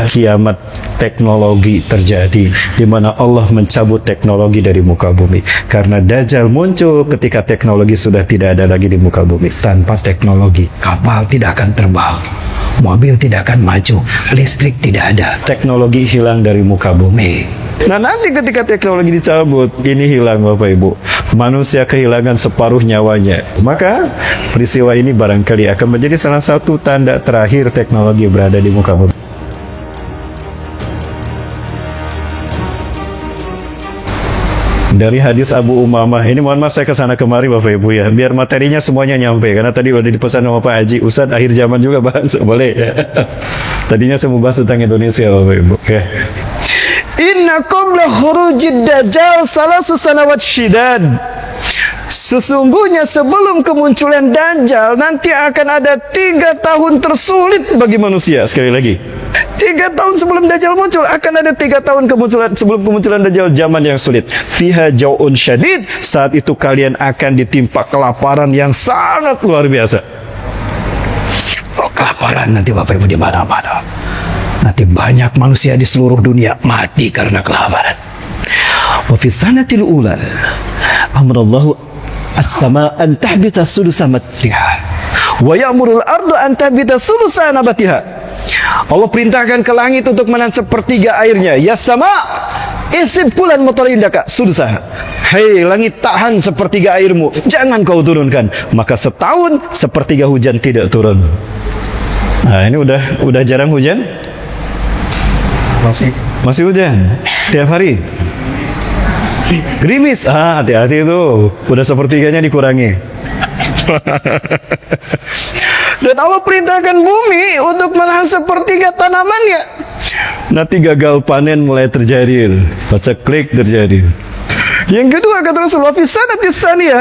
kiamat teknologi terjadi, di mana Allah mencabut teknologi dari muka bumi. Karena Dajjal muncul ketika teknologi sudah tidak ada lagi di muka bumi. Tanpa teknologi, kapal tidak akan terbang, mobil tidak akan maju, listrik tidak ada, teknologi hilang dari muka bumi. Nah, nanti ketika teknologi dicabut, ini hilang Bapak Ibu, manusia kehilangan separuh nyawanya. Maka peristiwa ini barangkali akan menjadi salah satu tanda terakhir teknologi berada di muka bumi. Dari hadis Abu Umamah ini, mohon maaf saya kesana kemari Bapak Ibu ya, biar materinya semuanya nyampe. Karena tadi udah dipesan sama Pak Haji, Ustadz akhir zaman juga bahas, boleh ya. Tadinya saya mau bahas tentang Indonesia Bapak Ibu ya. Inna qabla khurujid dajjal salasu sanawat syidad. Sesungguhnya sebelum kemunculan Dajjal nanti akan ada 3 tahun tersulit bagi manusia. Sekali lagi, 3 tahun sebelum Dajjal muncul akan ada 3 tahun sebelum kemunculan Dajjal, zaman yang sulit. Fiha jau'un syadid, saat itu kalian akan ditimpa kelaparan yang sangat luar biasa. Oh, kelaparan nanti Bapak Ibu di mana-mana. Nanti banyak manusia di seluruh dunia mati karena kelaparan. Wa fi sanatil ula amrallahu as-sama an tahbita sulusa matriha wa ya'murul ardu an tahbita sulusa nabatiha. Allah perintahkan ke langit untuk menahan sepertiga airnya. Ya sama isib bulan motor indaka sulusa. Hei langit, tahan sepertiga airmu, jangan kau turunkan. Maka setahun sepertiga hujan tidak turun. Nah, ini udah jarang hujan. Masih hujan tiap hari. Gerimis, hati-hati itu, udah sepertiganya dikurangi. Dan Allah perintahkan bumi untuk menahan sepertiga tanamannya. Nanti gagal panen mulai terjadi, paceklik terjadi. Yang kedua, kata Rasulullah,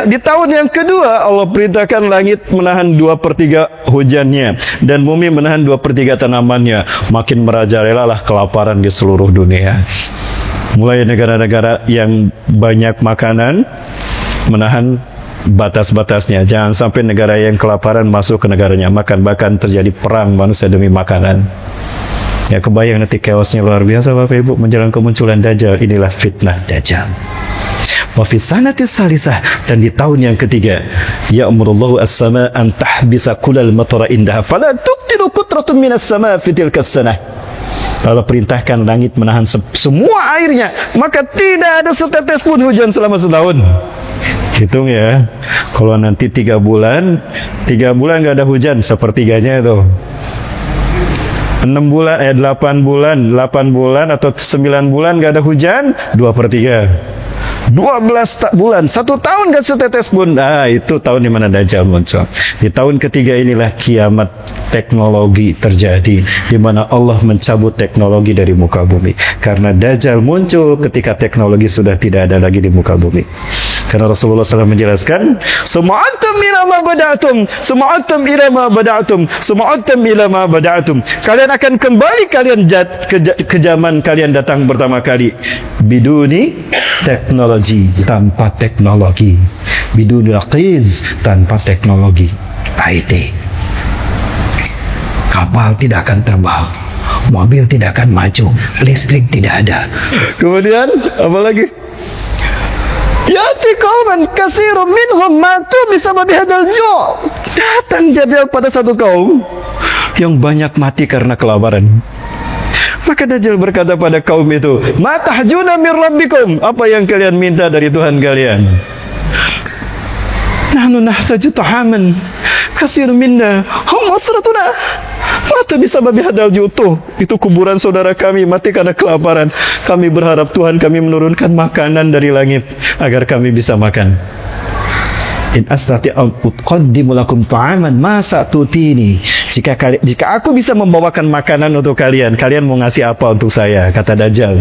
di tahun yang kedua Allah perintahkan langit menahan 2/3 hujannya dan bumi menahan 2/3 tanamannya. Makin merajalelalah kelaparan di seluruh dunia. Mulai negara-negara yang banyak makanan menahan batas-batasnya, jangan sampai negara yang kelaparan masuk ke negaranya makan, bahkan terjadi perang manusia demi makanan. Ya, kebayang nanti chaosnya luar biasa Bapak Ibu menjelang kemunculan Dajjal. Inilah fitnah Dajjal. Wa fi sanatis salisah, dan di tahun yang ketiga, ya'murullahu as-sama an tahbisa kullal matara indaha fala tuqtiru qutratun minas sama fi tilka as-sanah. Allah perintahkan langit menahan semua airnya, maka tidak ada setetes pun hujan selama setahun. Hitung ya, kalau nanti 3 bulan nggak ada hujan, sepertiganya itu. 8 bulan atau 9 bulan nggak ada hujan, 2/3. 12 bulan, 1 tahun gak setetes pun. Nah, itu tahun di mana Dajjal muncul. Di tahun ketiga inilah kiamat teknologi terjadi, di mana Allah mencabut teknologi dari muka bumi. Karena Dajjal muncul ketika teknologi sudah tidak ada lagi di muka bumi. Karena Rasulullah SAW menjelaskan, Sum'atum ila ma bada'atum, Sum'atum ila ma bada'atum, Sum'atum ila ma bada'atum. Kalian akan kembali ke zaman kalian datang pertama kali. Biduni teknologi, tanpa teknologi. Biduni raqiz, tanpa teknologi IT. Kapal tidak akan terbang, mobil tidak akan maju, listrik tidak ada. Kemudian apa lagi? Ya'ti qauman katsirun minhum matu bisababi hadzal ju'. Datang Dajjal pada satu kaum yang banyak mati karena kelaparan. Maka Dajjal berkata pada kaum itu, "Ma tahjuna min rabbikum?" Apa yang kalian minta dari Tuhan kalian? "Nahnu nahtaju ta'aman katsirun minna hum usratuna." Mata bisa babi hadal jutuh. Itu kuburan saudara kami mati karena kelaparan. Kami berharap Tuhan kami menurunkan makanan dari langit agar kami bisa makan. In astati an uqaddimu lakum ta'aman ma satutini. Jika aku bisa membawakan makanan untuk kalian, kalian mau ngasih apa untuk saya? Kata Dajjal.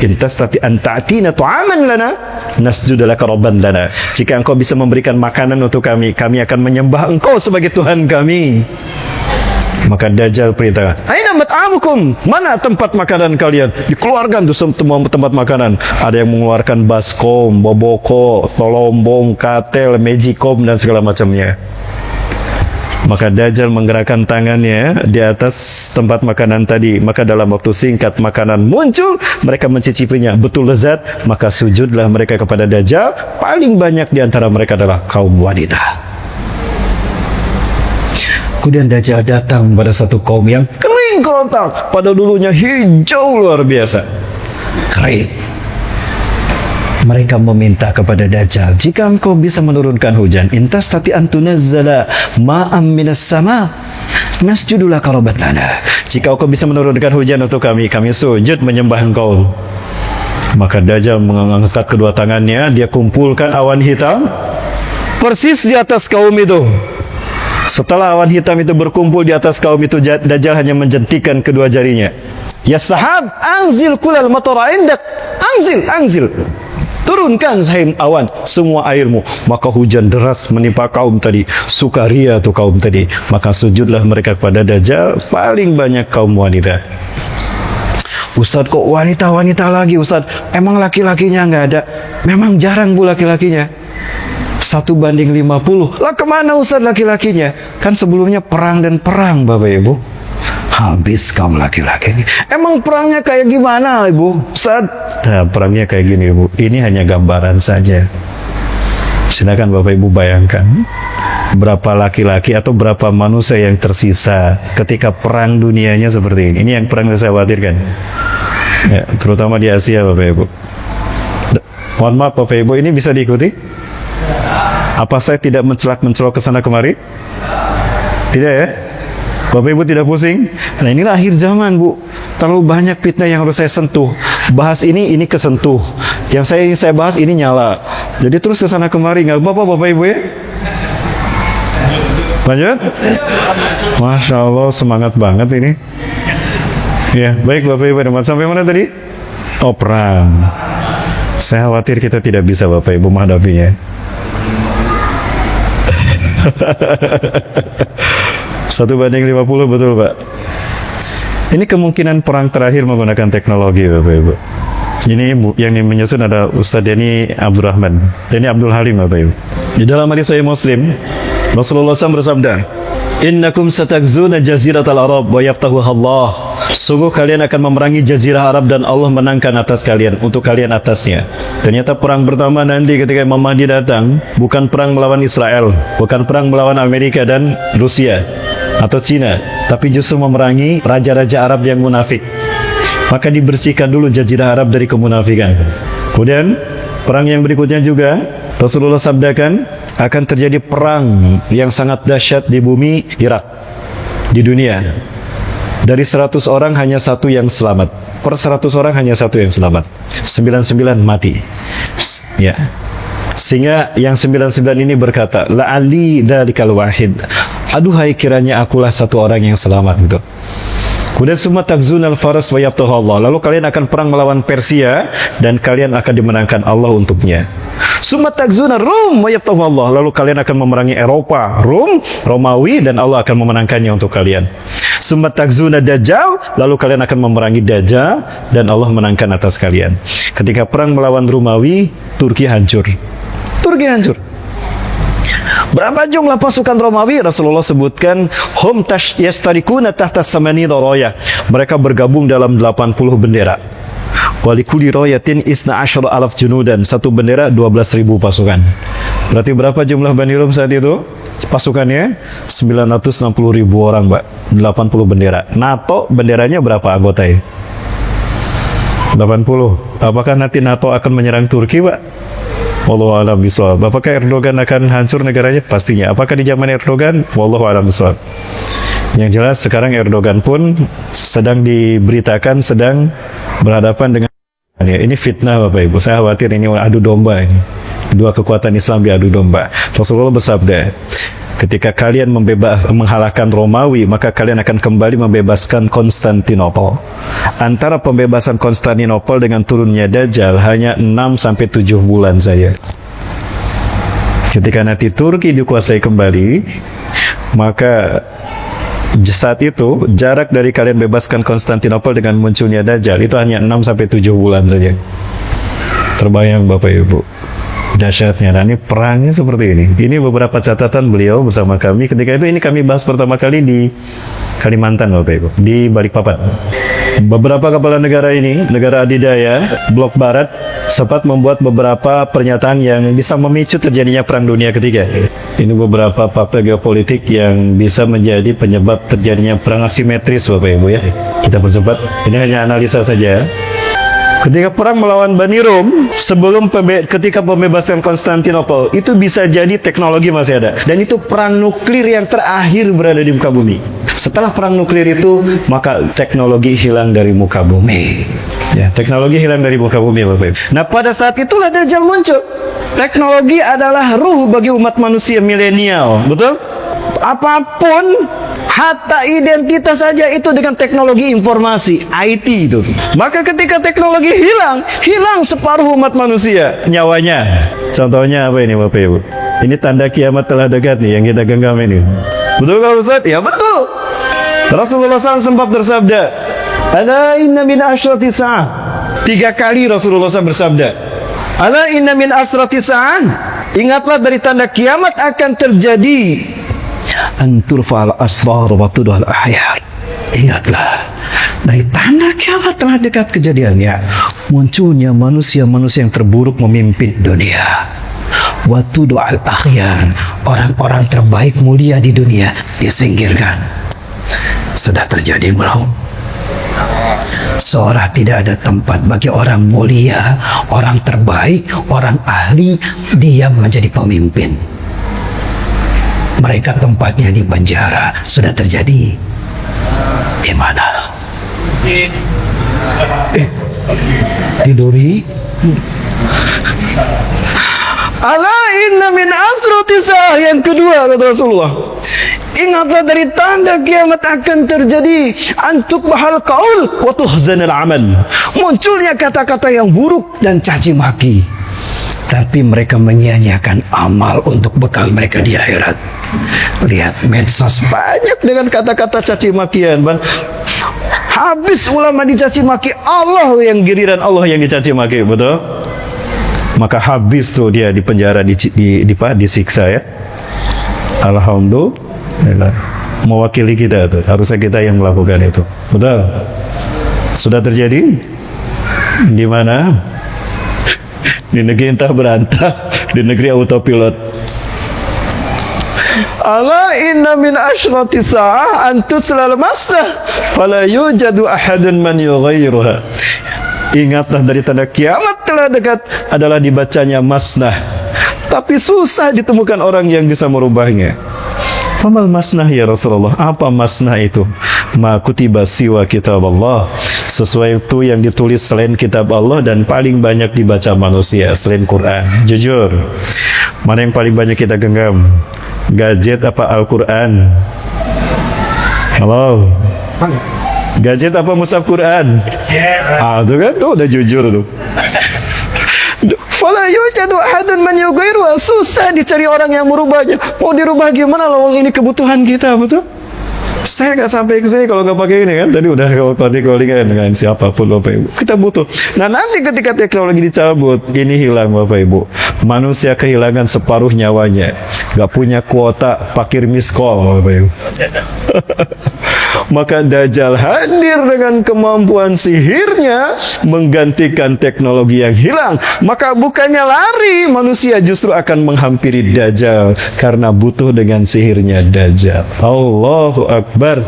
In tastati an ta'tina ta'aman lana nasjud laka rabban lana. Jika engkau bisa memberikan makanan untuk kami, kami akan menyembah engkau sebagai Tuhan kami. Maka Dajjal perintah, "Aina mat'amukum?" Mana tempat makanan kalian? Dikeluarkan tuh semua tempat makanan. Ada yang mengeluarkan baskom, boboko, tolombong, katel, magicom dan segala macamnya. Maka Dajjal menggerakkan tangannya di atas tempat makanan tadi. Maka dalam waktu singkat makanan muncul, mereka mencicipinya betul lezat. Maka sujudlah mereka kepada Dajjal. Paling banyak di antara mereka adalah kaum wanita. Kemudian Dajjal datang pada satu kaum yang kering kerontang, pada dulunya hijau luar biasa, kering. Mereka meminta kepada Dajjal, jika engkau bisa menurunkan hujan, intas tati antunazzala ma'am minas sama, nasjudulah karabat lana. Jika engkau bisa menurunkan hujan untuk kami sujud menyembah engkau. Maka Dajjal mengangkat kedua tangannya, dia kumpulkan awan hitam persis di atas kaum itu. Setelah awan hitam itu berkumpul di atas kaum itu, Dajjal hanya menjentikan kedua jarinya. Ya sahab, anzil kulal matara indak, anzil. Turunkan sahim awan semua airmu. Maka hujan deras menimpa kaum tadi. Sukaria tuh kaum tadi. Maka sujudlah mereka kepada Dajjal. Paling banyak kaum wanita. Ustadz, kok wanita-wanita lagi Ustadz? Emang laki-lakinya nggak ada? Memang jarang bu laki-lakinya. 1:50. Lah kemana Ustadz laki-lakinya? Kan sebelumnya perang dan perang Bapak Ibu. Habis kaum laki-laki. Emang perangnya kayak gimana Ibu? Nah, perangnya kayak gini Ibu. Ini hanya gambaran saja. Silakan Bapak Ibu bayangkan berapa laki-laki atau berapa manusia yang tersisa ketika perang dunianya seperti ini. Ini yang perang yang saya khawatirkan. Ya, terutama di Asia Bapak Ibu. Mohon maaf Bapak Ibu, ini bisa diikuti? Apa saya tidak mencelak-mencelok ke sana kemari? Tidak ya? Bapak Ibu tidak pusing? Nah inilah akhir zaman Bu. Terlalu banyak fitnah yang harus saya sentuh. Bahas ini kesentuh. Yang saya bahas ini nyala. Jadi terus ke sana kemari, nggak apa-apa Bapak Ibu ya? Lanjut? Masya Allah, semangat banget ini. Ya, baik Bapak Ibu. Sampai mana tadi? Oh, perang. Saya khawatir kita tidak bisa Bapak Ibu menghadapinya. 1:50 betul Pak. Ini kemungkinan perang terakhir menggunakan teknologi Bapak Ibu. Ini yang menyusun ada Ustadz Denny Abdurrahman, Denny Abdul Halim Bapak Ibu. Di dalam hadis Sahih Muslim, Rasulullah SAW bersabda, Innakum satakzuna jaziratal Arab wa yaftahuha Allah. Sungguh kalian akan memerangi jazirah Arab dan Allah menangkan atas kalian, untuk kalian atasnya. Ternyata perang pertama nanti ketika Imam Mahdi datang, bukan perang melawan Israel, bukan perang melawan Amerika dan Rusia atau Cina, tapi justru memerangi raja-raja Arab yang munafik. Maka dibersihkan dulu jazirah Arab dari kemunafikan. Kemudian perang yang berikutnya juga Rasulullah sabdakan akan terjadi perang yang sangat dahsyat di bumi Irak, di dunia. Dari 100 orang hanya satu yang selamat. Per 100 orang hanya satu yang selamat. 99 mati. Ya. Sehingga yang 99 ini berkata, la'ali dzalikal wahid. Aduhai kiranya akulah satu orang yang selamat gitu. Kemudian summa takzunal faras wa yaftahu Allah. Lalu kalian akan perang melawan Persia dan kalian akan dimenangkan Allah untuknya. Summa takzuna Rum wa yaftahu Allah. Lalu kalian akan memerangi Eropa, Rum, Romawi, dan Allah akan memenangkannya untuk kalian. Summa takzuna Dajjal. Lalu kalian akan memerangi Dajjal dan Allah menangkan atas kalian. Ketika perang melawan Romawi, Turki hancur. Turki hancur. Berapa jumlah pasukan Romawi? Rasulullah sebutkan hum yastarikuna tahta samani raya. Mereka bergabung dalam 80 bendera. Walikuli royatin isna asyara alaf junudan. Satu bendera 12.000 pasukan. Berarti berapa jumlah Bani Rum saat itu? Pasukannya 960.000 orang, Mbak. 80 bendera. NATO benderanya berapa anggotanya? 80. Apakah nanti NATO akan menyerang Turki, Pak? Wallahu a'lam bishawab. Apakah Erdogan akan hancur negaranya? Pastinya. Apakah di zaman Erdogan? Wallahu a'lam bishawab. Yang jelas sekarang Erdogan pun sedang diberitakan sedang berhadapan dengan ini fitnah Bapak Ibu. Saya khawatir ini adu domba ini. Dua kekuatan Islam diadu domba. Rasulullah bersabda, ketika kalian menghalakkan Romawi, maka kalian akan kembali membebaskan Konstantinopel. Antara pembebasan Konstantinopel dengan turunnya Dajjal hanya 6-7 bulan saja. Ketika nanti Turki dikuasai kembali, maka saat itu jarak dari kalian bebaskan Konstantinopel dengan munculnya Dajjal itu hanya 6-7 bulan saja. Terbayang Bapak Ibu. dahsyatnya. Nah, ini perangnya seperti ini. Ini beberapa catatan beliau bersama kami. Ketika itu ini kami bahas pertama kali di Kalimantan, Bapak Ibu, di Balikpapan. Beberapa kepala negara ini, negara adidaya, blok barat, sempat membuat beberapa pernyataan yang bisa memicu terjadinya perang dunia ketiga. Ini beberapa fakta geopolitik yang bisa menjadi penyebab terjadinya perang asimetris, Bapak Ibu ya. Kita percepat, ini hanya analisa saja. Ketika perang melawan Bani Rom, sebelum ketika pembebasan Konstantinopel, itu bisa jadi teknologi masih ada. Dan itu perang nuklir yang terakhir berada di muka bumi. Setelah perang nuklir itu, maka teknologi hilang dari muka bumi. Ya, teknologi hilang dari muka bumi, Bapak Ibu. Nah, pada saat itulah Dajjal muncul. Teknologi adalah ruh bagi umat manusia milenial, betul? Apapun, hatta identitas saja itu dengan teknologi informasi, IT itu. Maka ketika teknologi hilang separuh umat manusia nyawanya. Contohnya apa ini, Bapak Ibu? Ini tanda kiamat telah dekat nih yang kita genggam ini. Betul kalau Ustaz? Ya betul. Rasulullah SAW sempat bersabda, "Ala inna min asyrati sa'ah." 3 kali Rasulullah SAW bersabda, "Ala inna min asyrati sa'ah." Ingatlah dari tanda kiamat akan terjadi antur fa'al asrar wa tudhal ahyar. Ingatlah dari tanda kiamat telah dekat kejadiannya, munculnya manusia-manusia yang terburuk memimpin dunia. Wa tudhal akhyar, orang-orang terbaik mulia di dunia disingkirkan. Sudah terjadi belum? Seolah tidak ada tempat bagi orang mulia, orang terbaik, orang ahli diam menjadi pemimpin. Mereka tempatnya di penjara. Sudah terjadi. Di mana? Di Duri. Ala inna min asrati sa'ah. Yang kedua kata Rasulullah, ingatlah dari tanda kiamat akan terjadi antuk bahal qaul wa tuhzanal amal. Munculnya kata-kata yang buruk dan caci maki, tapi mereka menyia-nyiakan amal untuk bekal mereka di akhirat. Lihat medsos banyak dengan kata-kata caci makian, Bang. Habis ulama dicaci maki, Allah yang giliran Allah yang dicaci maki, betul? Maka habis tuh dia di penjara, disiksa ya. Alhamdulillah. Mewakili kita tuh, harusnya kita yang melakukan itu. Betul? Sudah terjadi? Di mana? Di negeri entah berantah, di negeri autopilot. Ala inna min asyrati sa'ah an tuslal masah fala yujadu ahadun man yughayyiruha. Ingatlah dari tanda kiamat telah dekat adalah dibacanya masnah, tapi susah ditemukan orang yang bisa merubahnya. Famal masnah ya Rasulullah? Apa masnah itu? Ma kutiba siwa kitab Allah, sesuatu yang ditulis selain kitab Allah dan paling banyak dibaca manusia selain Quran. Jujur, mana yang paling banyak kita genggam? Gadget apa Al-Quran? Halo? Gadget apa mushaf Quran? Itu kan tuh udah jujur tuh. Fala yujadu ahadun man yughayyiruha. Susah dicari orang yang merubahnya. Mau dirubah gimana loh, ini kebutuhan kita, betul? Saya nggak sampai ke sini kalau nggak pakai ini kan. Tadi udah calling-callingan dengan siapapun, Bapak Ibu. Kita butuh. Nah, nanti ketika teknologi dicabut, ini hilang, Bapak Ibu. Manusia kehilangan separuh nyawanya. Nggak punya kuota parkir miss call, Bapak Ibu. Maka Dajjal hadir dengan kemampuan sihirnya menggantikan teknologi yang hilang. Maka bukannya lari, manusia justru akan menghampiri Dajjal karena butuh dengan sihirnya Dajjal. Allahu Akbar.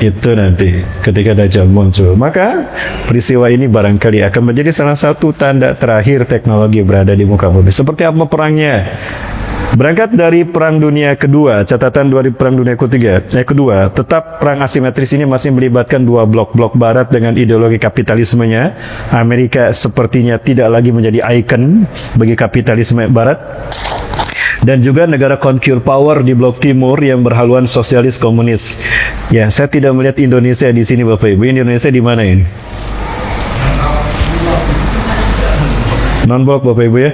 Itu nanti ketika Dajjal muncul. Maka peristiwa ini barangkali akan menjadi salah satu tanda terakhir teknologi berada di muka bumi. Seperti apa perangnya? Berangkat dari Perang Dunia Kedua, catatan dari Perang Dunia Kedua, tetap perang asimetris ini masih melibatkan dua blok barat dengan ideologi kapitalismenya. Amerika sepertinya tidak lagi menjadi ikon bagi kapitalisme barat. Dan juga negara conquer power di blok timur yang berhaluan sosialis komunis. Ya, saya tidak melihat Indonesia di sini, Bapak Ibu. Indonesia di mana ini? Non-blok, Bapak Ibu ya?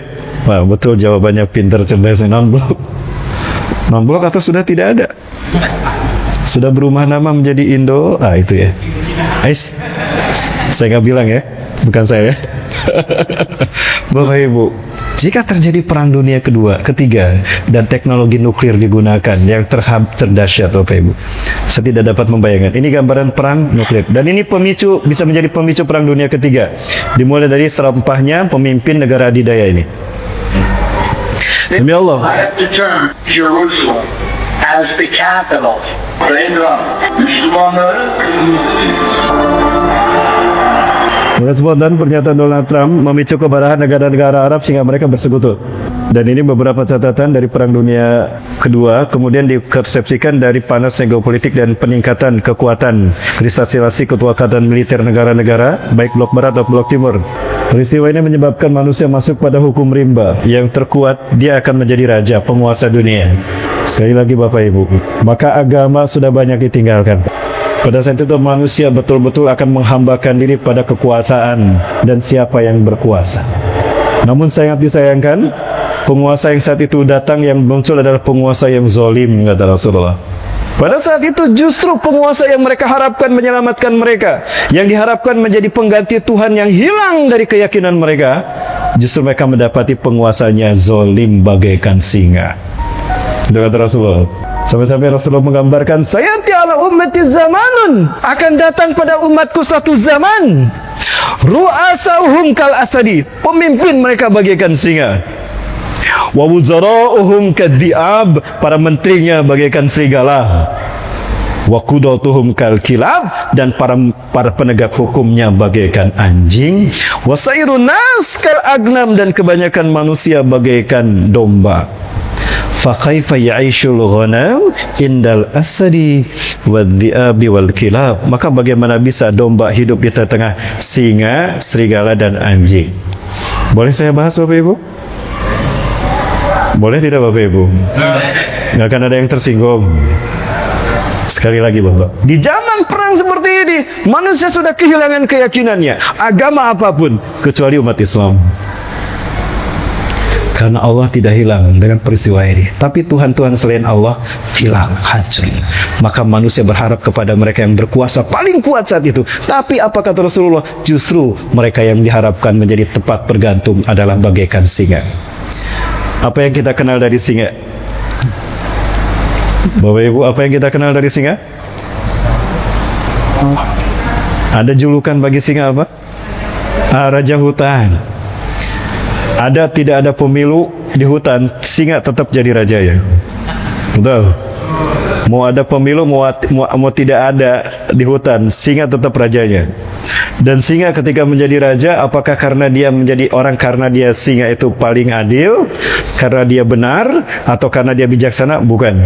Wah, betul jawabannya, pintar, cerdas. Non-blok. Non-blok atau sudah tidak ada? Sudah berubah nama menjadi Indo. Itu ya. Ais, saya nggak bilang ya, bukan saya. Bapak Ibu, Jika terjadi perang dunia kedua, ketiga, dan teknologi nuklir digunakan yang terdahsyat, Bapak Ibu, saya tidak dapat membayangkan. Ini gambaran perang nuklir, dan ini bisa menjadi pemicu perang dunia ketiga. Dimulai dari serampahnya pemimpin negara adidaya ini. Demi Allah, I have determined Jerusalem as the capital. Respon dan pernyataan Donald Trump memicu kemarahan negara-negara Arab sehingga mereka bersekutu. Dan ini beberapa catatan dari Perang Dunia Kedua, kemudian dipersepsikan dari panasnya geopolitik dan peningkatan kekuatan kristalisi kekuatan militer negara-negara, baik blok barat atau blok timur. Peristiwa ini menyebabkan manusia masuk pada hukum rimba. Yang terkuat, dia akan menjadi raja, penguasa dunia. Sekali lagi Bapak Ibu, maka agama sudah banyak ditinggalkan. Pada saat itu manusia betul-betul akan menghambakan diri pada kekuasaan dan siapa yang berkuasa. Namun sangat disayangkan, penguasa yang saat itu datang yang muncul adalah penguasa yang zalim, kata Rasulullah. Pada saat itu justru penguasa yang mereka harapkan menyelamatkan mereka, yang diharapkan menjadi pengganti Tuhan yang hilang dari keyakinan mereka, justru mereka mendapati penguasanya zalim bagaikan singa. Itu kata Rasulullah. Sampai-sampai Rasulullah menggambarkan, sayati ala ummati zamanun, akan datang pada umatku satu zaman, ru'asauhum kal asadi, pemimpin mereka bagaikan singa, wa wuzara'uhum kadhi'ab, para menterinya bagaikan serigala, wa qudatuhum kal kilab, dan para penegak hukumnya bagaikan anjing, wa sairun nas kal agnam, dan kebanyakan manusia bagaikan domba. فَكَيْفَ يَعِيشُ الْغَنَمُ عِنْدَ الْأَسَدِ وَالذِّئَابِ وَالْكِلَابِ. Maka bagaimana bisa domba hidup di tengah singa, serigala, dan anjing? Boleh saya bahas Bapak Ibu? Boleh tidak Bapak Ibu? Nggak akan ada yang tersinggung. Sekali lagi Bapak, di zaman perang seperti ini, manusia sudah kehilangan keyakinannya, agama apapun, kecuali umat Islam. Karena Allah tidak hilang dengan peristiwa ini, tapi Tuhan-Tuhan selain Allah hilang, hancur. Maka manusia berharap kepada mereka yang berkuasa paling kuat saat itu. Tapi apa kata Rasulullah? Justru mereka yang diharapkan menjadi tempat bergantung adalah bagaikan singa. Apa yang kita kenal dari singa? Bapak Ibu, apa yang kita kenal dari singa? Ada julukan bagi singa apa? Raja hutan. Tidak ada pemilu di hutan, singa tetap jadi raja ya. Betul. Mau ada pemilu, mau tidak ada di hutan, singa tetap rajanya. Dan singa ketika menjadi raja, apakah karena dia menjadi orang karena dia singa itu paling adil, karena dia benar, atau karena dia bijaksana? Bukan.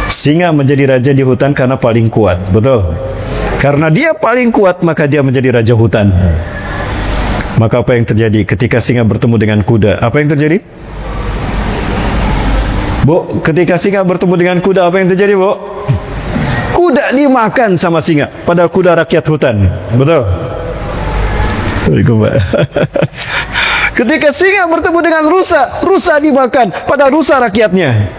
Singa menjadi raja di hutan karena paling kuat. Betul. Karena dia paling kuat, maka dia menjadi raja hutan. Maka apa yang terjadi ketika singa bertemu dengan kuda? Apa yang terjadi? Bu, ketika singa bertemu dengan kuda, apa yang terjadi, Bu? Kuda dimakan sama singa, padahal kuda rakyat hutan. Betul? Waalaikumsalam. Ketika singa bertemu dengan rusa dimakan, padahal rusa rakyatnya.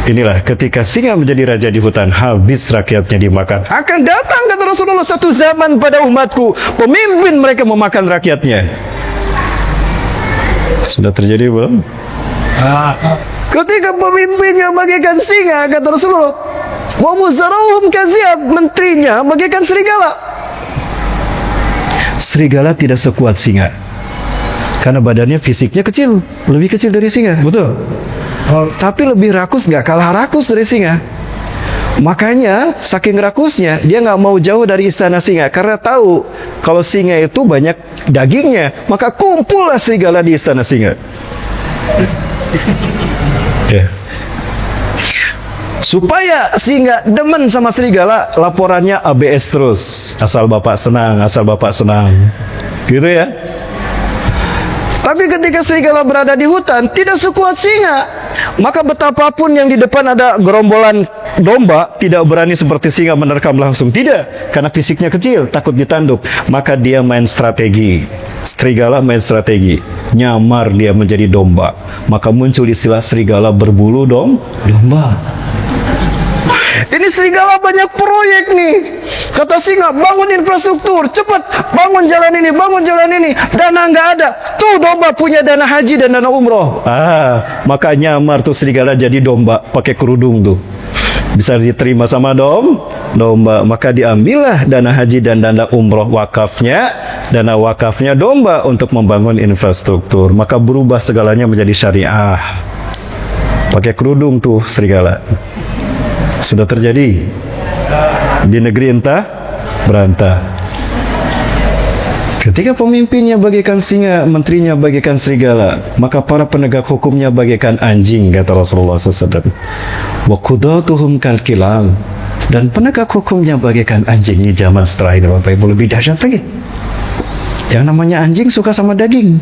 Inilah ketika singa menjadi raja di hutan, habis rakyatnya dimakan. Akan datang, kata Rasulullah, satu zaman pada umatku, pemimpin mereka memakan rakyatnya. Sudah terjadi belum? Ketika pemimpinnya bagaikan singa, kata Rasulullah, wa muzarauhum kaziab, menterinya bagaikan serigala. Serigala tidak sekuat singa, karena badannya fisiknya kecil, lebih kecil dari singa. Betul. Tapi lebih rakus, nggak kalah rakus dari singa. Makanya saking rakusnya dia nggak mau jauh dari istana singa, karena tahu kalau singa itu banyak dagingnya, maka kumpullah serigala di istana singa. Supaya singa demen sama serigala, laporannya ABS terus, asal bapak senang, asal bapak senang, gitu ya. Tapi ketika serigala berada di hutan, tidak sekuat singa. Maka betapapun yang di depan ada gerombolan domba, tidak berani seperti singa menerkam langsung. Tidak, karena fisiknya kecil, takut ditanduk. Maka dia main strategi. Serigala main strategi. Nyamar dia menjadi domba. Maka muncul istilah serigala berbulu domba. Ini Ini serigala banyak proyek nih. Kata singa, bangun infrastruktur, cepat, bangun jalan ini, bangun jalan ini. Dana nggak ada. Tuh domba punya dana haji dan dana umroh. Maka nyamar tuh serigala jadi domba pakai kerudung tuh. Bisa diterima sama domba, maka diambillah dana haji dan dana umroh wakafnya, dana wakafnya domba untuk membangun infrastruktur. Maka berubah segalanya menjadi syariah. Pakai kerudung tuh serigala. Sudah terjadi di negeri entah berantah. Ketika pemimpinnya bagaikan singa, menterinya bagaikan serigala, maka para penegak hukumnya bagaikan anjing, kata Rasulullah SAW. Wa qudatuhum kal kilab. Dan penegak hukumnya bagaikan anjing. Ini zaman setelah ini, Bapak Ibu, lebih dahsyat lagi. Yang namanya anjing suka sama daging.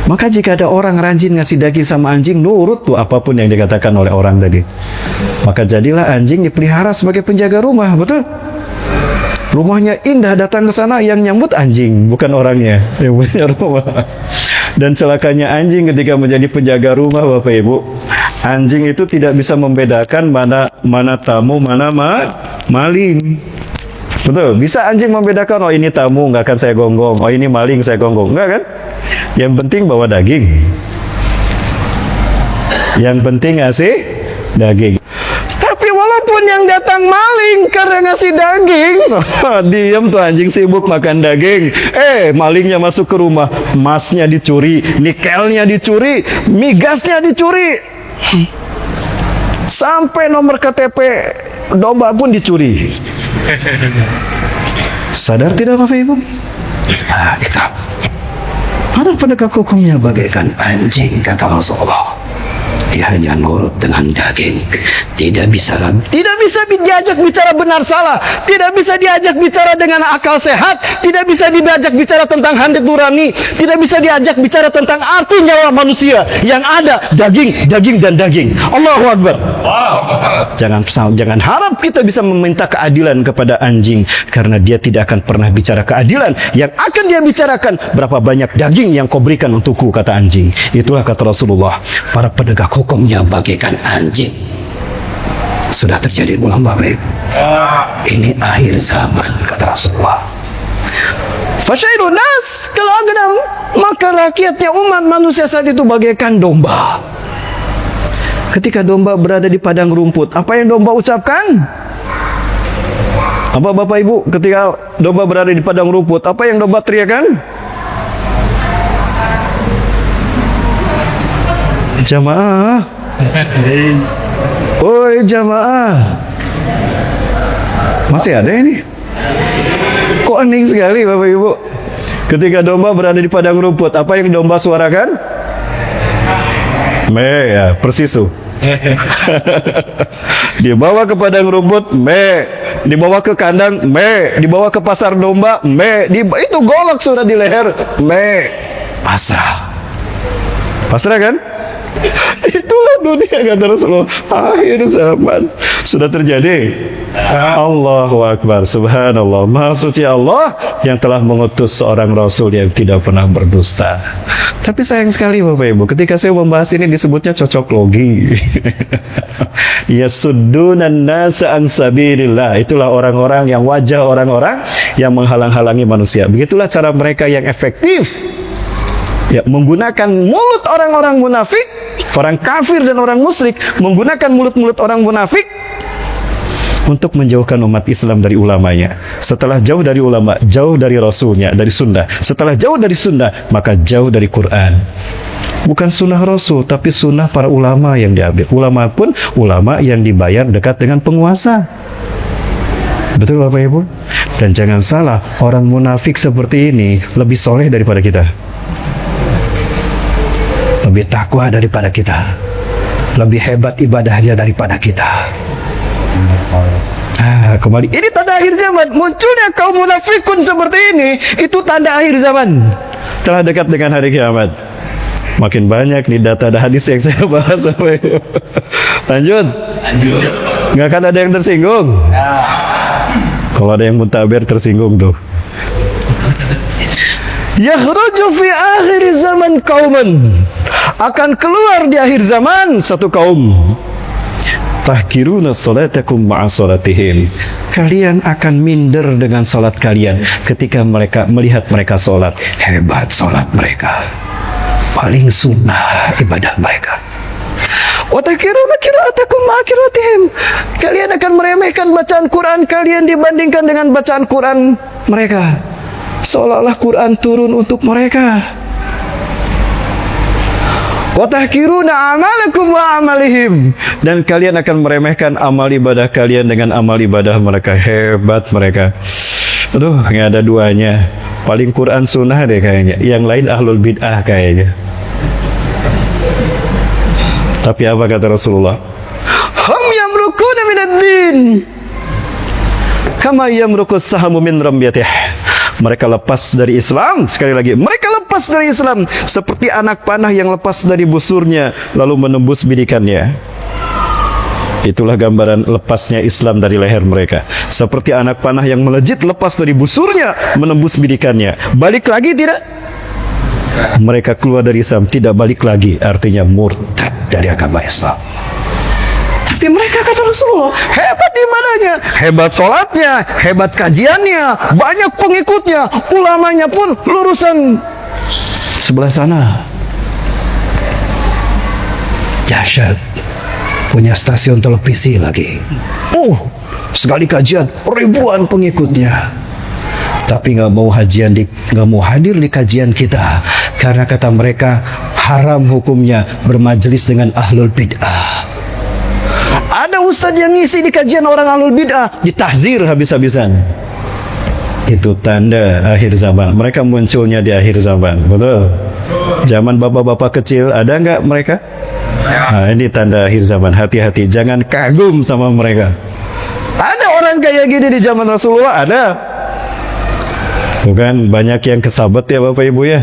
Maka jika ada orang rajin ngasih daging sama anjing, nurut tuh apapun yang dikatakan oleh orang tadi. Maka jadilah anjing dipelihara sebagai penjaga rumah, betul? Rumahnya indah, datang ke sana yang nyambut anjing, bukan orangnya yang punya rumah. Dan celakanya anjing ketika menjadi penjaga rumah, Bapak Ibu, anjing itu tidak bisa membedakan mana tamu, mana maling. Betul, bisa anjing membedakan, oh ini tamu, nggak akan saya gonggong, oh ini maling, saya gonggong, enggak kan? Yang penting bawa daging. Yang penting ngasih daging. Tapi walaupun yang datang maling karena ngasih daging, diam tuh anjing sibuk makan daging. Malingnya masuk ke rumah, emasnya dicuri, nikelnya dicuri, migasnya dicuri, sampai nomor KTP domba pun dicuri. Sadar tidak Bapak Ibu? Itu para penegak hukumnya bagaikan anjing, kata Rasulullah. Dia hanya nurut dengan daging. Tidak bisa diajak bicara benar salah. Tidak bisa diajak bicara dengan akal sehat. Tidak bisa diajak bicara tentang hati nurani. Tidak bisa diajak bicara tentang arti nyawa manusia. Yang ada daging, daging dan daging. Allahu Akbar. Jangan harap kita bisa meminta keadilan kepada anjing, karena dia tidak akan pernah bicara keadilan. Yang akan dia bicarakan, berapa banyak daging yang kau berikan untukku, kata anjing. Itulah kata Rasulullah, para penegak hukumnya bagaikan anjing. Sudah terjadi ulang balik. Ini akhir zaman, kata Rasulullah. Fasyairun nas kalau agadam, maka rakyatnya umat manusia saat itu bagaikan domba. Ketika domba berada di padang rumput, apa yang domba ucapkan? Apa Bapak Ibu, ketika domba berada di padang rumput, apa yang domba teriakan? Jamaah, oi jamaah. Masih ada ini? Kok hening sekali Bapak Ibu? Ketika domba berada di padang rumput, apa yang domba suarakan? Me, ya persis tuh. Dibawa ke padang rumput, me. Dibawa ke kandang, me. Dibawa ke pasar domba, me. Itu golok sudah di leher, me. Pasrah. Pasrah kan? Itulah dunia, kata Rasulullah. Akhir zaman sudah terjadi. Allahu Akbar, subhanallah. Maha suci Allah yang telah mengutus seorang Rasul yang tidak pernah berdusta. Tapi sayang sekali Bapak Ibu, ketika saya membahas ini disebutnya cocok logi. Yasuddunan nasa an sabilillah. Itulah orang-orang yang wajah orang-orang yang menghalang-halangi manusia. Begitulah cara mereka yang efektif. Ya, menggunakan mulut orang-orang munafik, orang kafir dan orang musyrik, menggunakan mulut-mulut orang munafik untuk menjauhkan umat Islam dari ulamanya. Setelah jauh dari ulama, jauh dari Rasulnya, dari sunnah. Setelah jauh dari sunnah, maka jauh dari Quran. Bukan sunnah Rasul, tapi sunnah para ulama yang diambil. Ulama pun ulama yang dibayar dekat dengan penguasa. Betul Bapak Ibu? Dan jangan salah, orang munafik seperti ini lebih soleh daripada kita, lebih takwa daripada kita, lebih hebat ibadahnya daripada kita. Kembali, ini tanda akhir zaman. Munculnya kaum munafikun seperti ini, itu tanda akhir zaman. Telah dekat dengan hari kiamat. Makin banyak nih data dan hadis yang saya bahas. Lanjut. Nggak akan ada yang tersinggung. Kalau ada yang muntaber tersinggung tuh. Yakhruju fi akhir zaman kauman, akan keluar di akhir zaman satu kaum. tahkiruna salatakum ma'a salatihim. Kalian akan minder dengan salat kalian ketika mereka melihat mereka salat. Hebat salat mereka. Paling sunnah ibadah mereka. Watakiruna qira'atakum ma'akiratihim. Kalian akan meremehkan bacaan Quran kalian dibandingkan dengan bacaan Quran mereka. Seolah-olah Quran turun untuk mereka. Watahkiruna amalakum wa amalihim. Dan kalian akan meremehkan amal ibadah kalian dengan amal ibadah mereka. Hebat mereka. Aduh, nggak ada duanya. Paling Quran sunnah deh kayaknya. Yang lain ahlul bid'ah kayaknya. Tapi apa kata Rasulullah? Hum yamrukuna minad din Kama yamrukus sahamu min ramyatih. Mereka lepas dari Islam. Sekali lagi, mereka lepas dari Islam seperti anak panah yang lepas dari busurnya lalu menembus bidikannya. Itulah gambaran lepasnya Islam dari leher mereka. Seperti anak panah yang melejit lepas dari busurnya menembus bidikannya. Balik lagi tidak? Mereka keluar dari Islam, tidak balik lagi, artinya murtad dari agama Islam. Tapi mereka kata Rasulullah, hebat ibadahnya, hebat sholatnya, hebat kajiannya, banyak pengikutnya, ulamanya pun lurusan sebelah sana. Dahsyat. Punya stasiun televisi lagi. Sekali kajian ribuan pengikutnya. Tapi nggak mau hadir di kajian kita karena kata mereka haram hukumnya bermajelis dengan ahlul bid'ah. Ada ustaz yang ngisi di kajian orang ahlul bid'ah, ditahzir habis-habisan. Itu tanda akhir zaman. Mereka munculnya di akhir zaman, betul? Zaman bapak-bapak kecil ada nggak mereka? Nah, ini tanda akhir zaman. Hati-hati, jangan kagum sama mereka. Ada orang kayak gini di zaman Rasulullah, ada. Bukan banyak yang kesabet ya Bapak Ibu ya.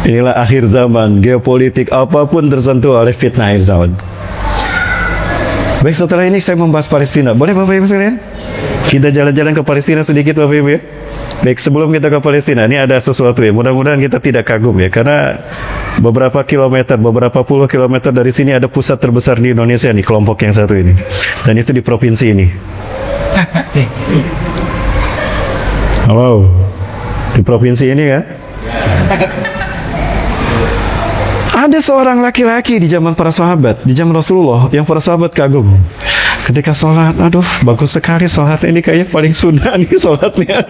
Inilah akhir zaman, geopolitik apapun tersentuh oleh fitnah akhir zaman. Baik, setelah ini saya membahas Palestina. Boleh Bapak Ibu sekalian? Kita jalan-jalan ke Palestina sedikit Bapak Ibu ya. Baik, sebelum kita ke Palestina, ini ada sesuatu ya. Mudah-mudahan kita tidak kagum ya, karena beberapa puluh kilometer dari sini ada pusat terbesar di Indonesia nih, kelompok yang satu ini. Dan itu di provinsi ini. Wow, di provinsi ini kan? Ada seorang laki-laki di zaman para sahabat, di zaman Rasulullah, yang para sahabat kagum. Ketika sholat, aduh, bagus sekali sholat ini, kayaknya paling sunnah nih sholatnya.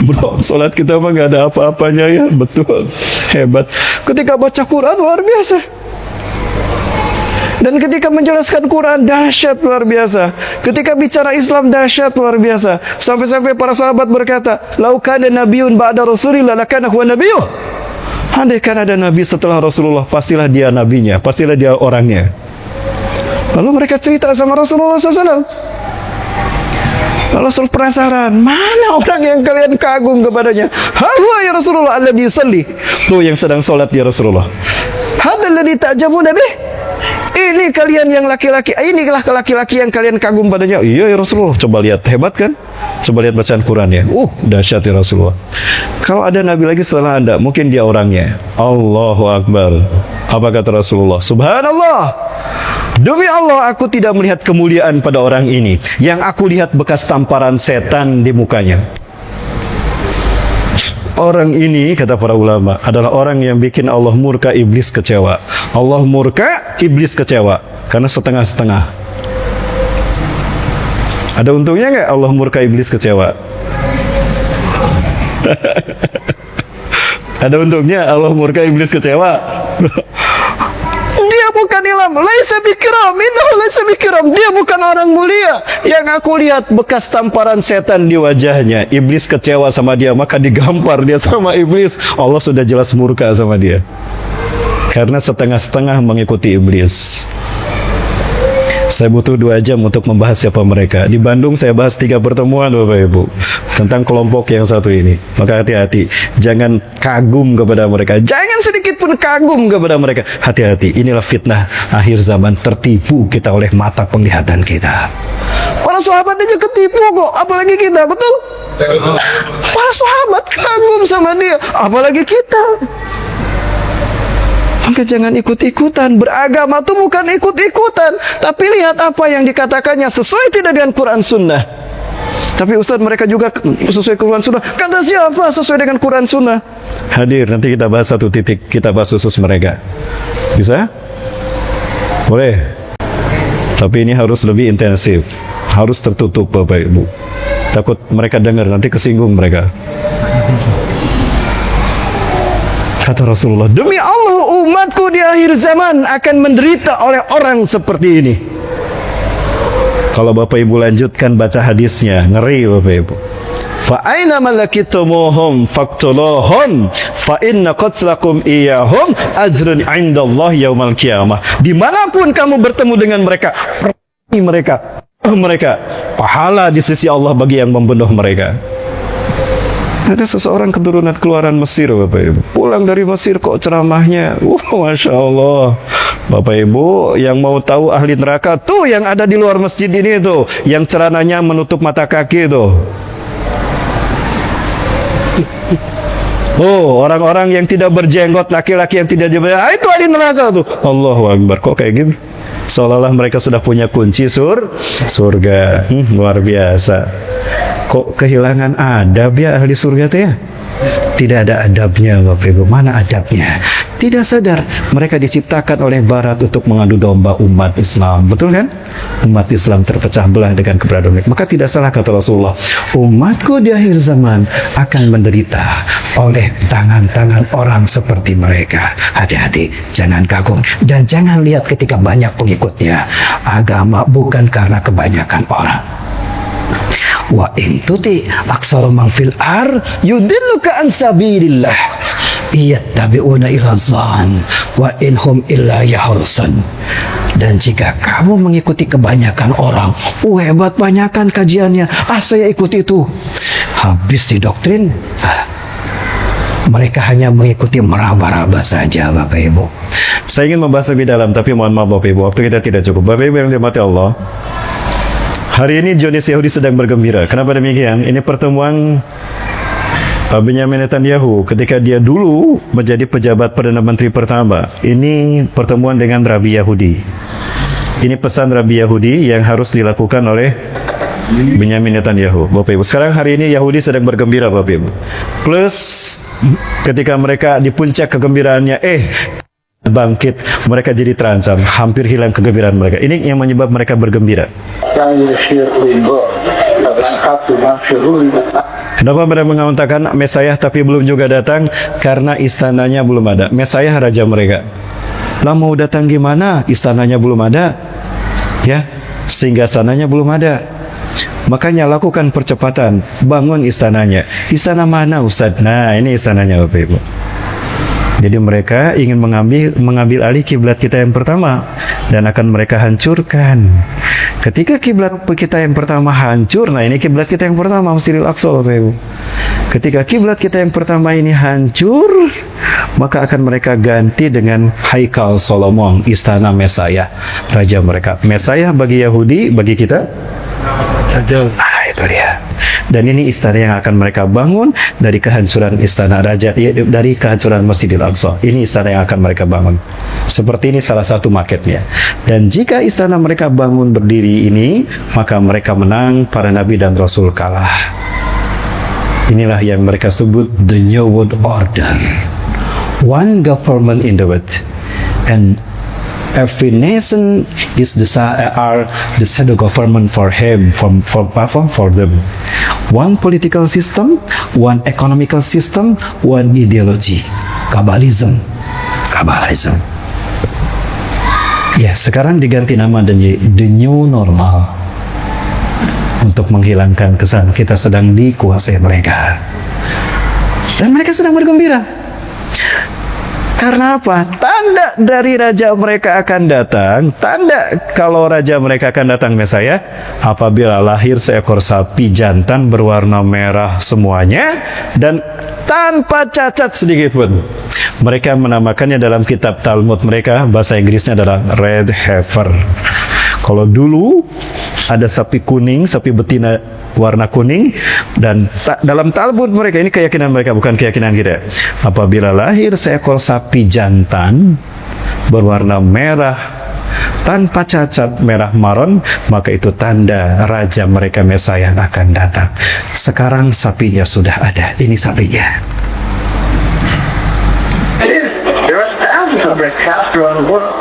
Bro, sholat kita mah nggak ada apa-apanya ya, betul, hebat. Ketika baca Quran luar biasa. Dan ketika menjelaskan Quran dahsyat luar biasa. Ketika bicara Islam dahsyat luar biasa. Sampai-sampai para sahabat berkata, "Lau kana nabiyyun ba'da Rasulillah lakana huwa nabiyyuh." Andai kan ada nabi setelah Rasulullah, pastilah dia nabinya, pastilah dia orangnya. Lalu mereka cerita sama Rasulullah SAW. Rasul penasaran, mana orang yang kalian kagum kepadanya? Huwa ya Rasulullah alladzi yusalli. Tuh yang sedang sholat ya Rasulullah. Hadzal ladzi ta'jabuna bih. Ini kalian yang laki-laki, inilah laki-laki yang kalian kagum padanya. Iya ya Rasulullah, coba lihat, hebat kan? Coba lihat bacaan Quran ya. Dahsyat ya Rasulullah. Kalau ada nabi lagi setelah Anda, mungkin dia orangnya. Allahu Akbar. Apa kata Rasulullah? Subhanallah. Demi Allah, aku tidak melihat kemuliaan pada orang ini. Yang aku lihat bekas tamparan setan di mukanya. Orang ini, kata para ulama, adalah orang yang bikin Allah murka, iblis kecewa. Allah murka, iblis kecewa. Karena setengah-setengah. Ada untungnya nggak Allah murka, iblis kecewa? Ada untungnya Allah murka, iblis kecewa? Dia bukan ilham, laisa bikram, innahu laisa bikram. Dia bukan orang mulia. Yang aku lihat bekas tamparan setan di wajahnya. Iblis kecewa sama dia, maka digampar dia sama iblis. Allah sudah jelas murka sama dia. Karena setengah-setengah mengikuti iblis. Saya butuh 2 jam untuk membahas siapa mereka. Di Bandung saya bahas 3 pertemuan Bapak Ibu tentang kelompok yang satu ini. Maka hati-hati, jangan kagum kepada mereka. Jangan sedikit pun kagum kepada mereka. Hati-hati, inilah fitnah akhir zaman. Tertipu kita oleh mata penglihatan kita. Para sahabat aja ketipu kok, apalagi kita, betul? Para sahabat kagum sama dia, apalagi kita. Maka jangan ikut-ikutan. Beragama itu bukan ikut-ikutan, tapi lihat apa yang dikatakannya sesuai tidak dengan Quran Sunnah. Tapi Ustaz, mereka juga sesuai Quran Sunnah. Kata siapa sesuai dengan Quran Sunnah? Hadir, nanti kita bahas satu titik, kita bahas khusus mereka. Bisa? Boleh. Tapi ini harus lebih intensif, harus tertutup Bapak Ibu. Takut mereka dengar, nanti kesinggung mereka. Kata Rasulullah, demi Allah umatku di akhir zaman akan menderita oleh orang seperti ini. Kalau Bapak Ibu lanjutkan baca hadisnya, ngeri Bapak Ibu. Fa aina malakitumuhum faqtuluhum fa inna qatlakum iyahum ajrun 'indallah yaumal qiyamah. Dimanapun kamu bertemu dengan mereka, perangi mereka pahala di sisi Allah bagi yang membunuh mereka. Ada seseorang keturunan keluaran Mesir Bapak Ibu, pulang dari Mesir kok ceramahnya, Masya Allah. Bapak Ibu yang mau tahu ahli neraka tuh yang ada di luar masjid ini tuh, yang celananya menutup mata kaki tuh. Oh, orang-orang yang tidak berjenggot, laki-laki yang tidak berjenggot, itu ahli neraka tuh. Allahu Akbar, kok kayak gitu? Seolah-olah mereka sudah punya kunci surga. Luar biasa. Kok kehilangan adab ya ahli surga teh ya? Tidak ada adabnya Bapak Ibu. Mana adabnya? Tidak sadar mereka diciptakan oleh Barat untuk mengadu domba umat Islam. Betul kan? Umat Islam terpecah belah dengan keberadaan mereka. Maka tidak salah kata Rasulullah, umatku di akhir zaman akan menderita oleh tangan-tangan orang seperti mereka. Hati-hati, jangan kagum dan jangan lihat ketika banyak pengikutnya. Agama bukan karena kebanyakan orang. Wa in tuti aksara man fil ar yudilluka an sabilillah yattabi'una ila zan wa inhum illa yahrusun. Dan jika kamu mengikuti kebanyakan orang, hebat banyakan kajiannya, saya ikut itu, habis di doktrin, mereka hanya mengikuti meraba-raba saja Bapak Ibu. Saya ingin membahas lebih dalam, tapi mohon maaf Bapak Ibu, waktu kita tidak cukup. Bapak Ibu yang dirahmati Allah, hari ini Zionis Yahudi sedang bergembira. Kenapa demikian? Ini pertemuan Benyamin Netanyahu ketika dia dulu menjadi pejabat Perdana Menteri pertama. Ini pertemuan dengan Rabi Yahudi. Ini pesan Rabi Yahudi yang harus dilakukan oleh Benyamin Netanyahu. Bapak Ibu, sekarang hari ini Yahudi sedang bergembira Bapak Ibu. Plus ketika mereka di puncak kegembiraannya, bangkit, mereka jadi terancam, hampir hilang kegembiraan mereka. Ini yang menyebab mereka bergembira. Kenapa mereka mengatakan Mesias tapi belum juga datang? Karena istananya belum ada. Mesias raja mereka. Lah mau datang gimana? Istananya belum ada. Ya, singgasananya belum ada. Makanya lakukan percepatan, bangun istananya. Istana mana Ustaz? Nah, ini istananya Bapak Ibu. Jadi mereka ingin mengambil alih kiblat kita yang pertama dan akan mereka hancurkan. Ketika kiblat kita yang pertama hancur, nah ini kiblat kita yang pertama Masjidil Aqsa Bapak Ibu. Ketika kiblat kita yang pertama ini hancur, maka akan mereka ganti dengan Haikal Solomon, istana Mesias, raja mereka. Mesias bagi Yahudi, bagi kita nah, itu dia. Dan ini istana yang akan mereka bangun dari kehancuran istana raja, dari kehancuran Masjidil Aqsa. Ini istana yang akan mereka bangun. Seperti ini salah satu maketnya. Dan jika istana mereka bangun berdiri ini, maka mereka menang, para nabi dan rasul kalah. Inilah yang mereka sebut the New World Order. One government in the world, and every nation is the shadow government for him, for them. One political system, one economical system, one ideology. Kabbalism. Ya, sekarang diganti nama jadi the new normal. Untuk menghilangkan kesan kita sedang dikuasai mereka. Dan mereka sedang bergembira. Karena apa? Tanda dari raja mereka akan datang. Tanda kalau raja mereka akan datang Mesias, apabila lahir seekor sapi jantan berwarna merah semuanya dan tanpa cacat sedikit pun. Mereka menamakannya dalam kitab Talmud mereka, bahasa Inggrisnya adalah red heifer. Kalau dulu ada sapi kuning, sapi betina warna kuning, dan dalam Talmud mereka, ini keyakinan mereka bukan keyakinan kita, apabila lahir seekor sapi jantan berwarna merah tanpa cacat, merah maron, maka itu tanda raja mereka Mesaya akan datang. Sekarang sapinya sudah ada. Ini sapinya. There are thousands of red cows around the world.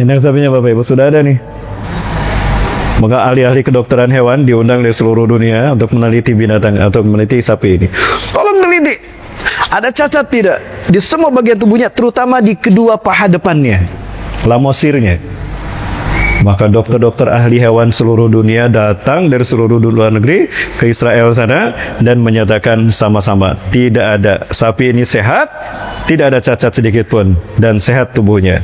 Ini sapinya Bapak Ibu sudah ada nih. Maka ahli-ahli kedokteran hewan diundang dari seluruh dunia untuk meneliti binatang atau meneliti sapi ini. Tolong teliti. Ada cacat tidak di semua bagian tubuhnya, terutama di kedua paha depannya, lamosirnya. Maka dokter-dokter ahli hewan seluruh dunia datang dari seluruh luar negeri ke Israel sana dan menyatakan sama-sama tidak ada, sapi ini sehat, tidak ada cacat sedikit pun dan sehat tubuhnya.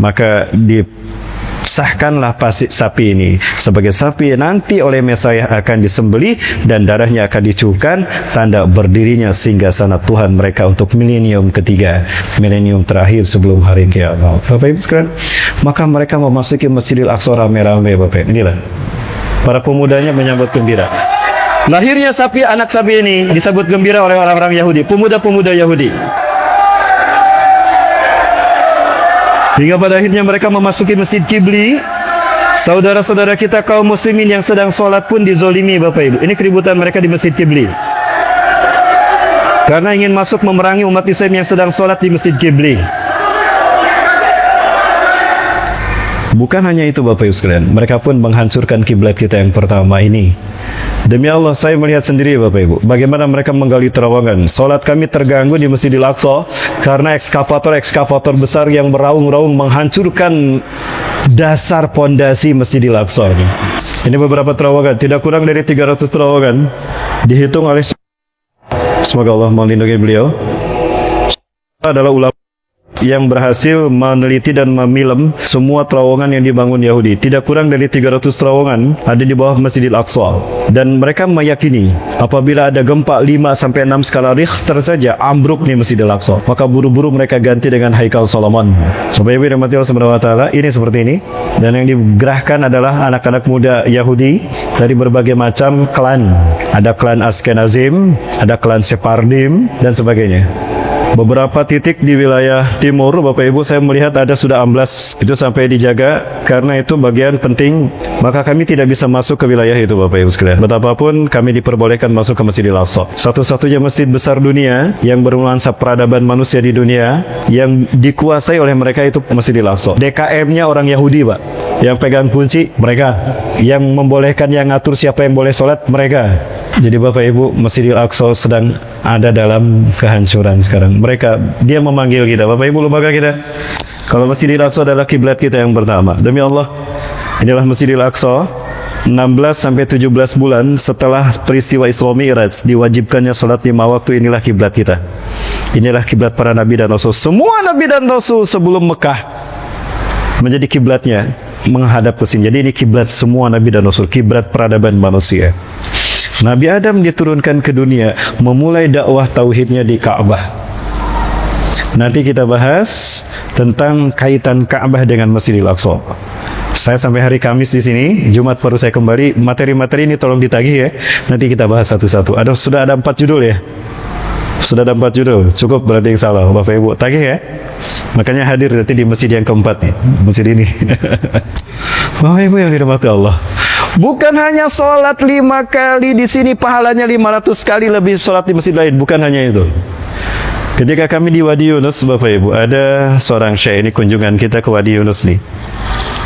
Maka disahkanlah sapi ini sebagai sapi yang nanti oleh Mesaya akan disembelih dan darahnya akan dicucurkan, tanda berdirinya singgasana Tuhan mereka untuk milenium ketiga, milenium terakhir sebelum hari kiamat. Bapak Ibu sekalian, maka mereka memasuki Masjidil Aqsa rame-rame. Bapak, inilah para pemudanya menyambut gembira. Lahirnya sapi, anak sapi ini disebut gembira oleh orang-orang Yahudi, pemuda-pemuda Yahudi. Hingga pada akhirnya mereka memasuki Masjid Qibli. Saudara-saudara kita kaum muslimin yang sedang sholat pun dizolimi Bapak Ibu. Ini keributan mereka di Masjid Qibli. Karena ingin masuk memerangi umat Islam yang sedang sholat di Masjid Qibli. Bukan hanya itu Bapak Ibu sekalian, mereka pun menghancurkan kiblat kita yang pertama ini. Demi Allah, saya melihat sendiri Bapak Ibu, bagaimana mereka menggali terowongan. Sholat kami terganggu di Masjidil Aqsa karena ekskavator besar yang beraung-raung menghancurkan dasar pondasi Masjidil Aqsa ini. Ini beberapa terowongan, tidak kurang dari 300 terowongan, dihitung oleh, semoga Allah melindungi beliau, adalah ulama yang berhasil meneliti dan memilem semua terowongan yang dibangun Yahudi. Tidak kurang dari 300 terowongan ada di bawah Masjidil Aqsa. Dan mereka meyakini apabila ada gempa 5-6 skala Richter saja ambruk nih Masjidil Aqsa, maka buru-buru mereka ganti dengan Haikal Solomon. Bapak Ibu rahmati Allah Subhanahu wa taala, ini seperti ini. Dan yang digerahkan adalah anak-anak muda Yahudi dari berbagai macam klan. Ada klan Ashkenazim, ada klan Sephardim dan sebagainya. Beberapa titik di wilayah timur Bapak Ibu saya melihat ada sudah amblas, itu sampai dijaga karena itu bagian penting, maka kami tidak bisa masuk ke wilayah itu Bapak Ibu sekalian. Betapapun kami diperbolehkan masuk ke Masjidil Aqsa, satu-satunya masjid besar dunia yang bernuansa peradaban manusia di dunia yang dikuasai oleh mereka itu Masjidil Aqsa. DKM-nya orang Yahudi Pak, yang pegang kunci mereka, yang membolehkan, yang ngatur siapa yang boleh sholat mereka. Jadi Bapak Ibu, Masjidil Aqsa sedang ada dalam kehancuran sekarang. Dia memanggil kita. Bapak Ibu, lupakah kita kalau Masjidil Aqsa adalah kiblat kita yang pertama? Demi Allah, inilah Masjidil Aqsa. 16-17 bulan setelah peristiwa Isra Mi'raj, diwajibkannya sholat 5 waktu, inilah kiblat kita. Inilah kiblat para nabi dan rasul. Semua nabi dan rasul sebelum Mekah menjadi kiblatnya menghadap ke sini. Jadi ini kiblat semua nabi dan rasul, kiblat peradaban manusia. Nabi Adam diturunkan ke dunia memulai dakwah tauhidnya di Ka'bah. Nanti kita bahas tentang kaitan Ka'bah dengan Masjidil Aqsa. Saya sampai hari Kamis di sini, Jumat baru saya kembali. Materi-materi ini tolong ditagih ya. Nanti kita bahas satu-satu. Sudah ada 4 judul ya. Sudah ada 4 judul. Cukup berarti yang salah Bapak Ibu. Tagih ya. Makanya hadir nanti di masjid yang keempat nih. Masjid ini. Bapak Ibu yang dirahmati Allah. Bukan hanya sholat 5 kali di sini, pahalanya 500 kali lebih sholat di masjid lain. Bukan hanya itu. Ketika kami di Wadi Yunus, Bapak Ibu, ada seorang syekh, ini kunjungan kita ke Wadi Yunus nih.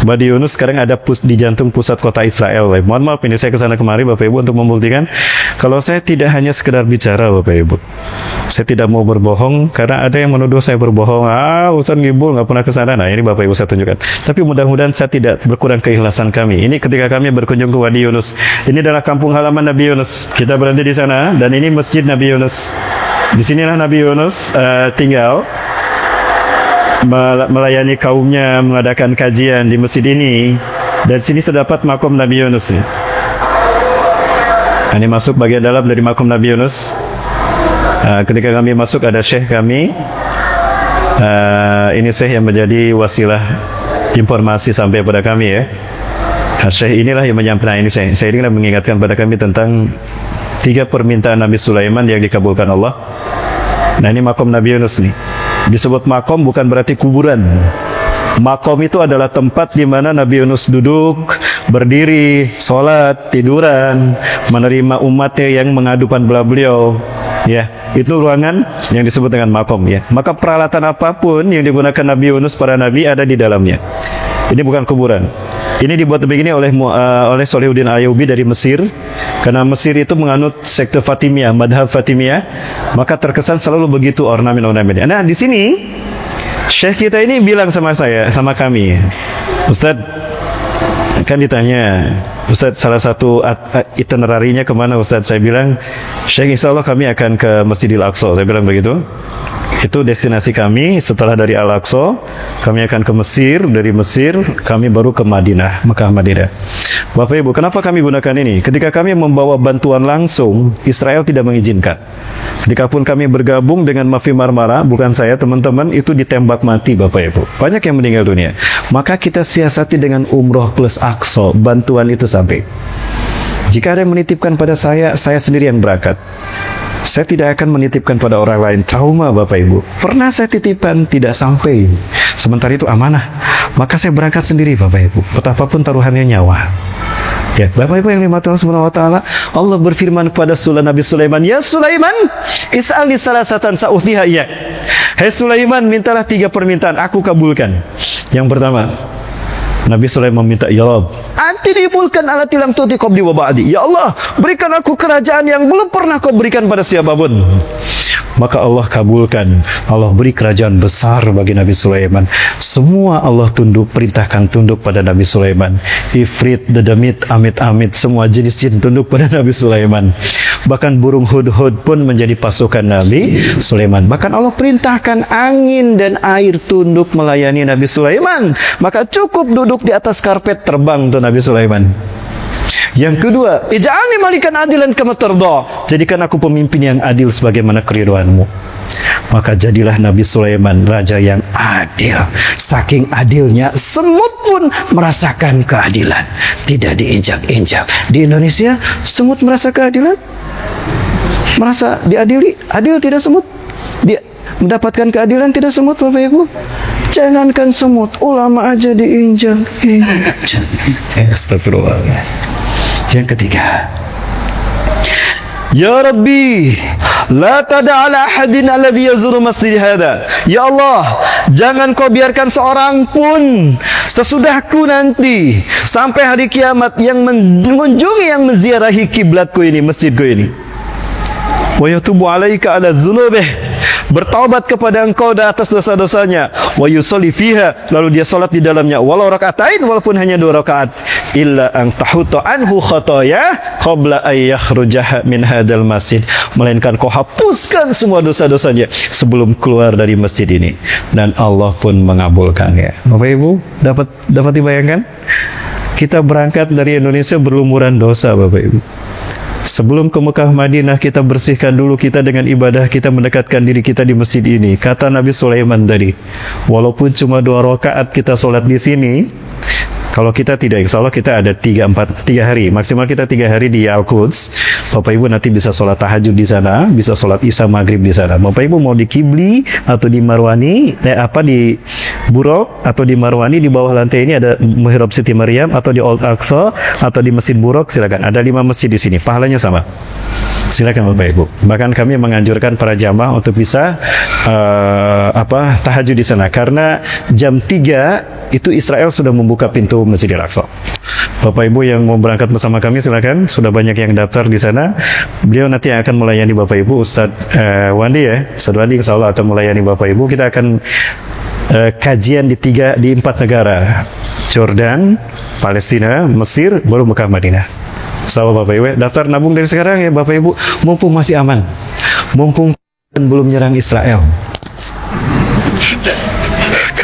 Wadi Yunus sekarang ada di jantung pusat kota Israel. Mohon maaf ini saya kesana kemari Bapak Ibu untuk membuktikan kalau saya tidak hanya sekedar bicara Bapak Ibu. Saya tidak mau berbohong karena ada yang menuduh saya berbohong. Ustaz ngibul nggak pernah kesana. Nah ini Bapak Ibu saya tunjukkan. Tapi mudah-mudahan saya tidak berkurang keikhlasan kami. Ini ketika kami berkunjung ke Wadi Yunus. Ini adalah kampung halaman Nabi Yunus. Kita berhenti di sana dan ini masjid Nabi Yunus. Di sinilah Nabi Yunus tinggal, melayani kaumnya, mengadakan kajian di masjid ini. Dan sini terdapat makom Nabi Yunus. Ini masuk bagian dalam dari makom Nabi Yunus. Ketika kami masuk ada syekh kami. Ini syekh yang menjadi wasilah informasi sampai pada kami ya. Syekh inilah yang menyampaikan ini. Saya inilah mengingatkan pada kami tentang 3 permintaan Nabi Sulaiman yang dikabulkan Allah. Nah ini makom Nabi Yunus nih. Disebut makom bukan berarti kuburan. Makom itu adalah tempat di mana Nabi Yunus duduk, berdiri, sholat, tiduran, menerima umatnya yang mengadu pada beliau. Ya, itu ruangan yang disebut dengan makom ya. Maka peralatan apapun yang digunakan Nabi Yunus para nabi ada di dalamnya. Ini bukan kuburan. Ini dibuat begini oleh Solihuddin Ayyubi dari Mesir. Karena Mesir itu menganut sekte Fatimiyah, madhab Fatimiyah, maka terkesan selalu begitu ornamen-ornamen. Nah, di sini Syekh kita ini bilang sama kami, Ustadz, kan ditanya, Ustadz salah satu itinerarinya kemana Ustadz? Saya bilang, Syekh insya Allah kami akan ke Masjidil Aqsa. Saya bilang begitu. Itu destinasi kami. Setelah dari Al-Aqsa, kami akan ke Mesir. Dari Mesir, kami baru ke Madinah, Mekah Madinah. Bapak Ibu, kenapa kami gunakan ini? Ketika kami membawa bantuan langsung, Israel tidak mengizinkan. Ketika pun kami bergabung dengan Mafi Marmara, bukan saya, teman-teman, itu ditembak mati Bapak Ibu. Banyak yang meninggal dunia. Maka kita siasati dengan umroh plus Aqsa, bantuan itu sampai. Jika ada yang menitipkan pada saya sendiri yang berangkat. Saya tidak akan menitipkan pada orang lain. Trauma Bapak Ibu. Pernah saya titipkan, tidak sampai. Sementara itu amanah. Maka saya berangkat sendiri Bapak Ibu. Betapapun taruhannya nyawa. Ya, Bapak Ibu yang dimati Allah Subhanahu wa taala, Allah berfirman kepada Nabi Sulaiman, "Ya Sulaiman, is'alni salasatan sa'uthiha iya." Hai Sulaiman, mintalah 3 permintaan, aku kabulkan. Yang pertama, Nabi Sulaiman minta, "Ya Rabb, antini mulkan alati lam tu'ti qabli wa ba'di." Ya Allah, berikan aku kerajaan yang belum pernah kau berikan pada siapapun. Maka Allah kabulkan. Allah beri kerajaan besar bagi Nabi Sulaiman. Semua Allah perintahkan tunduk pada Nabi Sulaiman. Ifrit, dedemit, amit-amit, semua jenis jin tunduk pada Nabi Sulaiman. Bahkan burung hudhud pun menjadi pasukan Nabi Sulaiman. Bahkan Allah perintahkan angin dan air tunduk melayani Nabi Sulaiman. Maka cukup duduk di atas karpet, terbang tuh Nabi Sulaiman. Yang kedua, ij'alni malikan adilan kama tarda. Jadikan aku pemimpin yang adil sebagaimana keridhoanmu. Maka jadilah Nabi Sulaiman raja yang adil. Saking adilnya, semut pun merasakan keadilan. Tidak diinjak-injak. Di Indonesia, semut merasa keadilan? Merasa diadili? Adil tidak semut? Dia mendapatkan keadilan tidak semut Bapak Ibu? Jangankan semut, ulama aja diinjak-injak. Astagfirullah. Yang ketiga, Ya Rabbi, la tada ala ahadin alladhi yazuru masjid hada. Ya Allah, jangan kau biarkan seorang pun sesudahku nanti sampai hari kiamat yang mengunjungi, yang menziarahi kiblatku ini, masjidku ini. Wa yatubu alaika ala dzunubih, bertaubat kepada engkau atas dosa-dosanya. Wa yusalli fiha, lalu dia salat di dalamnya, walau rakaatain, walaupun hanya 2 rakaat. Illa an tahutta anhu khataya qabla ay yakhrujaha min hadzal masjid, melainkan kau hapuskan semua dosa-dosanya sebelum keluar dari masjid ini, dan Allah pun mengabulkannya. Bapak Ibu, dapat dibayangkan? Kita berangkat dari Indonesia berlumuran dosa Bapak Ibu. Sebelum ke Mekah Madinah, kita bersihkan dulu kita dengan ibadah, kita mendekatkan diri kita di masjid ini. Kata Nabi Sulaiman tadi, walaupun cuma 2 rakaat kita sholat di sini, kalau kita tidak, insya Allah kita ada 3 hari, maksimal kita 3 hari di Al-Quds. Bapak Ibu nanti bisa sholat tahajud di sana, bisa sholat Isya Maghrib di sana. Bapak Ibu mau di Kibli atau di Marwani, di Burok atau di Marwani, di bawah lantai ini ada Mihrab Siti Maryam, atau di Old Aqsa atau di Masjid Burok, silakan. Ada 5 masjid di sini, pahalanya sama. Silakan Bapak Ibu. Bahkan kami menganjurkan para jamaah untuk bisa tahajud di sana, karena jam 3 itu Israel sudah membuka pintu Masjidil Aqsa. Bapak Ibu yang mau berangkat bersama kami silakan, sudah banyak yang daftar di sana. Beliau nanti akan melayani Bapak Ibu, Ustadz Wandi ya. Ustadz Wandi insya Allah akan melayani Bapak Ibu. Kita akan kajian di 4 negara, Jordan, Palestina, Mesir, baru Mekah Madinah. Sahabat Bapak Ibu, daftar nabung dari sekarang ya Bapak Ibu, mumpung masih aman, mumpung belum nyerang Israel.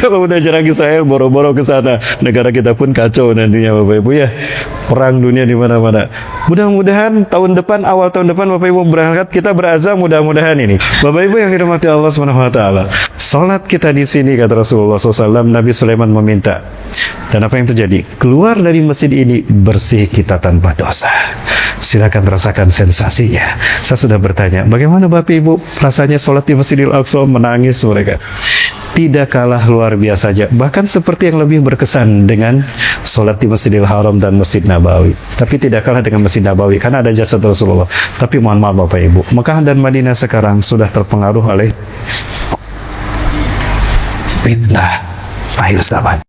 Kalau udah nyerang Israel, boro-boro ke sana, negara kita pun kacau nantinya Bapak Ibu ya. Perang dunia di mana-mana. Mudah-mudahan awal tahun depan Bapak Ibu berangkat, kita berazam mudah-mudahan ini. Bapak Ibu yang dirahmati Allah Subhanahu wa taala. Salat kita di sini kata Rasulullah SAW, Nabi Sulaiman meminta. Dan apa yang terjadi? Keluar dari masjid ini bersih kita tanpa dosa. Silakan rasakan sensasinya. Saya sudah bertanya, bagaimana Bapak Ibu rasanya sholat di Masjidil Aqsa? Menangis mereka. tidak kalah luar biasa aja. Bahkan seperti yang lebih berkesan dengan sholat di Masjidil Haram dan Masjid Nabawi. Tapi tidak kalah dengan Masjid Nabawi karena ada jasad Rasulullah. Tapi mohon maaf Bapak Ibu, Mekah dan Madinah sekarang sudah terpengaruh oleh fitnah akhir zaman.